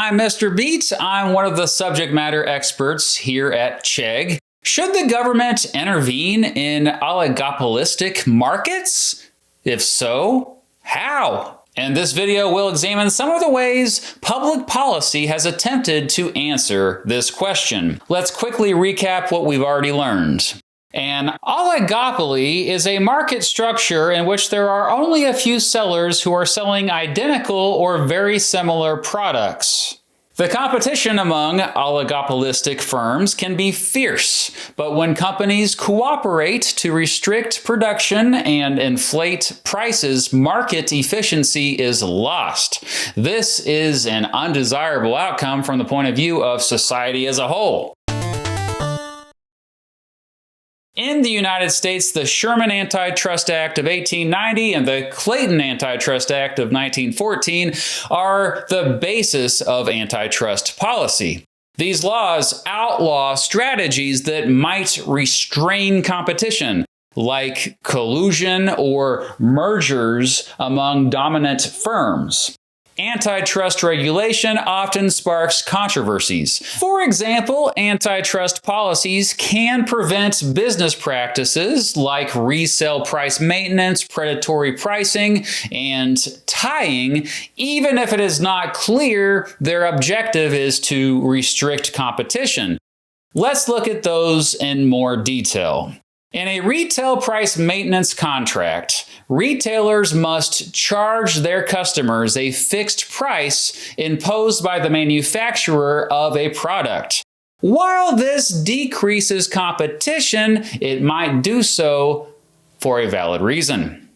I'm Mr. Beat. I'm one of the subject matter experts here at Chegg. Should the government intervene in oligopolistic markets? If so, how? And this video will examine some of the ways public policy has attempted to answer this question. Let's quickly recap what we've already learned. An oligopoly is a market structure in which there are only a few sellers who are selling identical or very similar products. The competition among oligopolistic firms can be fierce, but when companies cooperate to restrict production and inflate prices, market efficiency is lost. This is an undesirable outcome from the point of view of society as a whole. In the United States, the Sherman Antitrust Act of 1890 and the Clayton Antitrust Act of 1914 are the basis of antitrust policy. These laws outlaw strategies that might restrain competition, like collusion or mergers among dominant firms. Antitrust regulation often sparks controversies. For example, antitrust policies can prevent business practices like resale price maintenance, predatory pricing, and tying, even if it is not clear their objective is to restrict competition. Let's look at those in more detail. In a retail price maintenance contract, retailers must charge their customers a fixed price imposed by the manufacturer of a product. While this decreases competition, it might do so for a valid reason.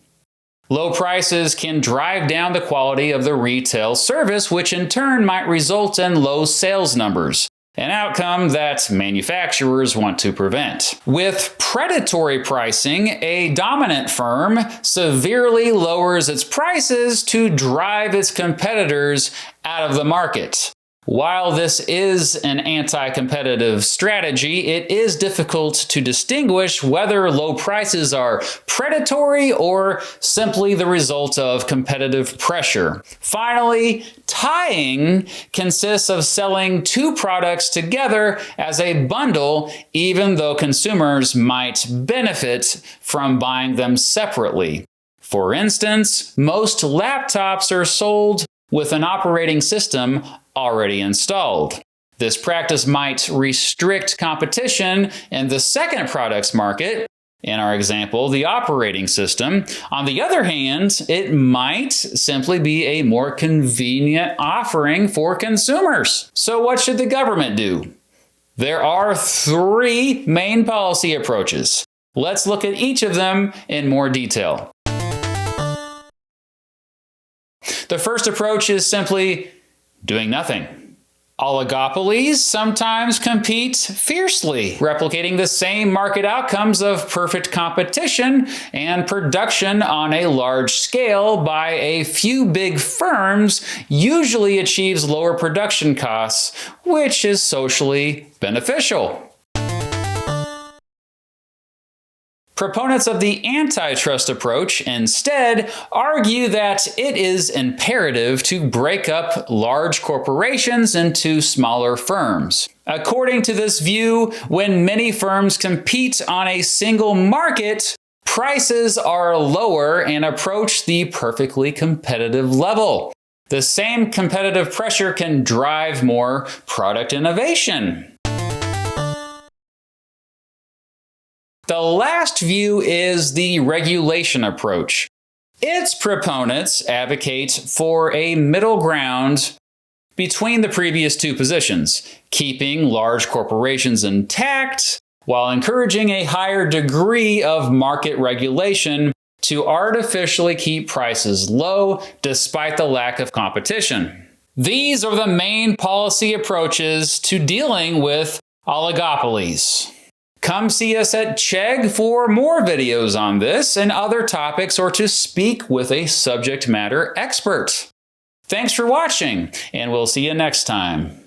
Low prices can drive down the quality of the retail service, which in turn might result in low sales numbers. An outcome that manufacturers want to prevent. With predatory pricing, a dominant firm severely lowers its prices to drive its competitors out of the market. While this is an anti-competitive strategy, it is difficult to distinguish whether low prices are predatory or simply the result of competitive pressure. Finally, tying consists of selling two products together as a bundle, even though consumers might benefit from buying them separately. For instance, most laptops are sold with an operating system already installed. This practice might restrict competition in the second product's market, in our example, the operating system. On the other hand, it might simply be a more convenient offering for consumers. So what should the government do? There are three main policy approaches. Let's look at each of them in more detail. The first approach is simply doing nothing. Oligopolies sometimes compete fiercely, replicating the same market outcomes of perfect competition and production on a large scale by a few big firms usually achieves lower production costs, which is socially beneficial. Proponents of the antitrust approach instead argue that it is imperative to break up large corporations into smaller firms. According to this view, when many firms compete on a single market, prices are lower and approach the perfectly competitive level. The same competitive pressure can drive more product innovation. The last view is the regulation approach. Its proponents advocate for a middle ground between the previous two positions, keeping large corporations intact while encouraging a higher degree of market regulation to artificially keep prices low despite the lack of competition. These are the main policy approaches to dealing with oligopolies. Come see us at Chegg for more videos on this and other topics, or to speak with a subject matter expert. Thanks for watching, and we'll see you next time.